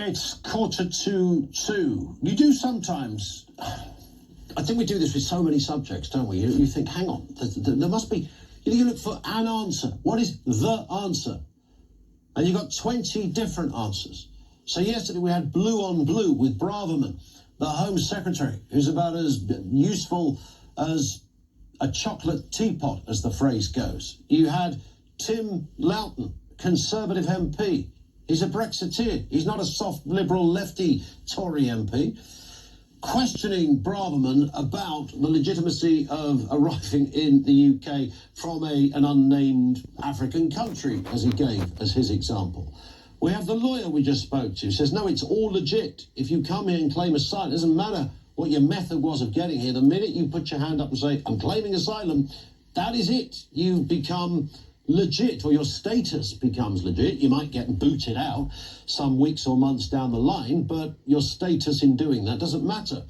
It's 1:45. You do sometimes. I think we do this with so many subjects, don't we? You think, hang on, there must be. You look for an answer. What is the answer? And you've got 20 different answers. So yesterday we had Blue on Blue with Braverman, the Home Secretary, who's about as useful as a chocolate teapot, as the phrase goes. You had Tim Loughton, Conservative MP. He's a Brexiteer. He's not a soft liberal lefty Tory MP. Questioning Braverman about the legitimacy of arriving in the UK from an unnamed African country, as he gave as his example. We have the lawyer we just spoke to, says, no, it's all legit. If you come here and claim asylum, it doesn't matter what your method was of getting here. The minute you put your hand up and say, I'm claiming asylum, that is it. You become legit, or your status becomes legit. You might get booted out some weeks or months down the line, but your status in doing that doesn't matter.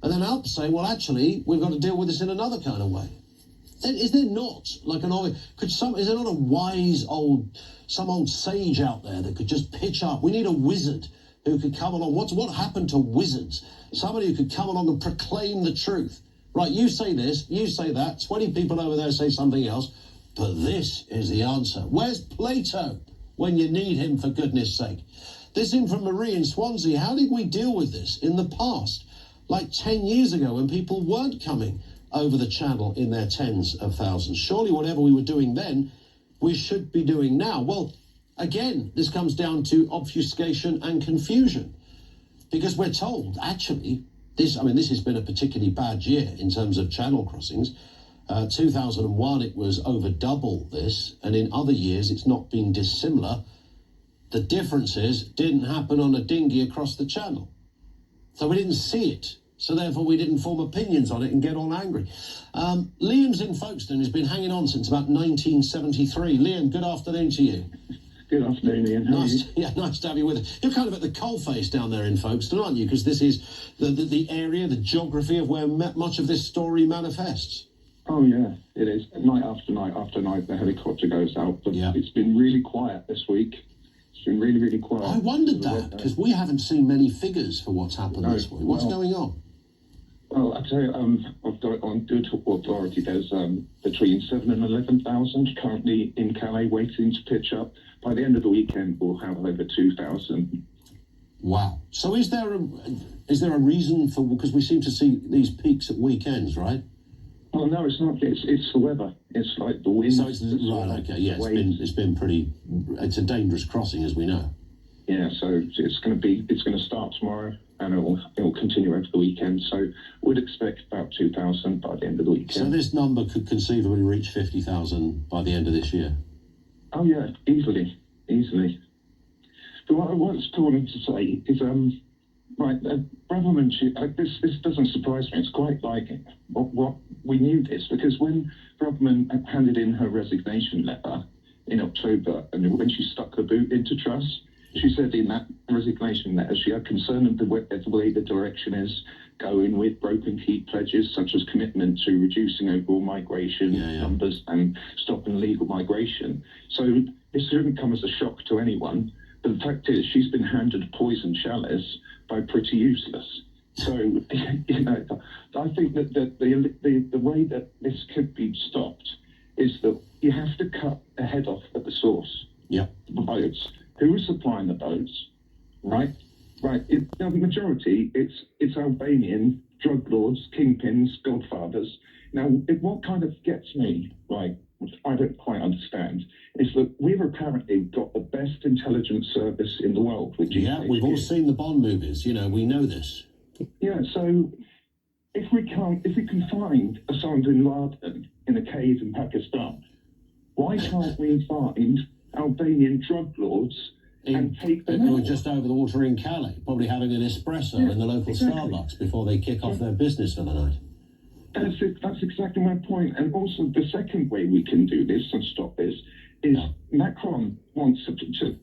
And then Alp say, well, actually, we've got to deal with this in another kind of way. Is there not like is there not a wise some old sage out there that could just pitch up? We need a wizard who could come along. What happened to wizards? Somebody who could come along and proclaim the truth. Right, you say this, you say that, 20 people over there say something else, but this is the answer. Where's Plato when you need him, for goodness sake? This in from Marie in Swansea. How did we deal with this in the past? Like 10 years ago when people weren't coming over the channel in their tens of thousands. Surely whatever we were doing then, we should be doing now. Well, again, this comes down to obfuscation and confusion. Because we're told, actually, this has been a particularly bad year in terms of channel crossings. 2001, it was over double this, and in other years, it's not been dissimilar. The difference is, it didn't happen on a dinghy across the channel. So we didn't see it. So therefore, we didn't form opinions on it and get all angry. Liam's in Folkestone, who's been hanging on since about 1973. Liam, good afternoon to you. Good afternoon, Ian. How are you? Yeah, nice to have you with us. You're kind of at the coalface down there in Folkestone, aren't you? Because this is the area, the geography of where much of this story manifests. Oh, yeah, it is. Night after night after night, the helicopter goes out. But It's been really quiet this week. It's been really, really quiet. I wondered that, because we haven't seen many figures for what's happened this week. What's going on? Well, I tell you, I've got it on good authority. There's between 7,000 and 11,000 currently in Calais waiting to pitch up. By the end of the weekend, we'll have over 2,000. Wow. So is there a reason for, because we seem to see these peaks at weekends, right? Well, no, it's not. It's the weather. It's like the wind. So it's right. Okay. Yeah. It's a dangerous crossing, as we know. Yeah. So it's going to start tomorrow, and it will continue over the weekend. So we'd expect about 2,000 by the end of the weekend. So this number could conceivably reach 50,000 by the end of this year. Oh yeah, easily. But what I was calling to say is, Braverman, this doesn't surprise me. It's quite like what we knew this, because when Braverman handed in her resignation letter in October, and when she stuck her boot into Truss, she said in that resignation letter she had concern of the way the direction is going, with broken key pledges such as commitment to reducing overall migration numbers and stopping illegal migration. So this shouldn't come as a shock to anyone. But the fact is, she's been handed poison chalice by Pretty Useless. So, I think that the way that this could be stopped is that you have to cut the head off at the source. Yeah. The boats. Who is supplying the boats? Right. The majority, it's Albanian drug lords, kingpins, godfathers. Now, what kind of gets me, right, which I don't quite understand, is that we've apparently got the best intelligence service in the world. With GCHQ. Yeah, we've all seen the Bond movies. We know this. Yeah, so if we can find Osama bin Laden in a cave in Pakistan, why can't we find Albanian drug lords and take them out? Just over the water in Calais, probably having an espresso in the local Starbucks before they kick off their business for the night. That's exactly my point. And also, the second way we can do this and stop this is Macron wants to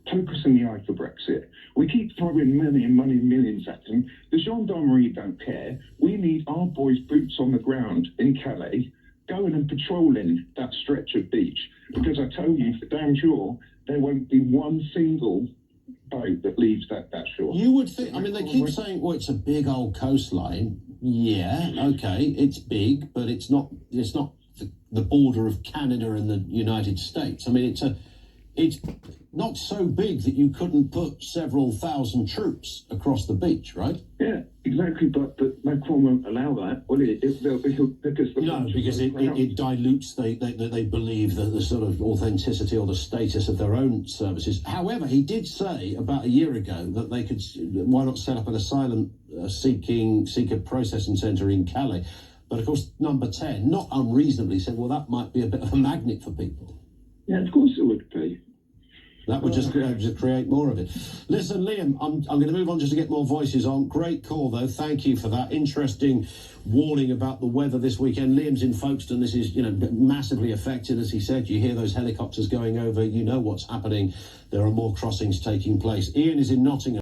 poke us in the eye for Brexit. We keep throwing money and millions at him. The gendarmerie don't care. We need our boys' boots on the ground in Calais, going and patrolling that stretch of beach. Because I tell you, for damn sure, there won't be one single boat that leaves that shore. You would think. I mean, they keep saying, "Well, it's a big old coastline." Yeah, okay, it's big, but it's not. It's not the border of Canada and the United States. I mean, it's not so big that you couldn't put several thousand troops across the beach, right? Yeah, exactly. But Macron won't allow that, will he? Because it dilutes. They believe the sort of authenticity or the status of their own services. However, he did say about a year ago that they could. Why not set up an asylum seeker processing centre in Calais? But of course, Number 10, not unreasonably, said, well, that might be a bit of a magnet for people. Yeah, of course it would be. That would just create more of it. Listen, Liam, I'm going to move on just to get more voices on. Great call, though. Thank you for that. Interesting warning about the weather this weekend. Liam's in Folkestone. This is, massively affected, as he said. You hear those helicopters going over. You know what's happening. There are more crossings taking place. Ian is in Nottingham.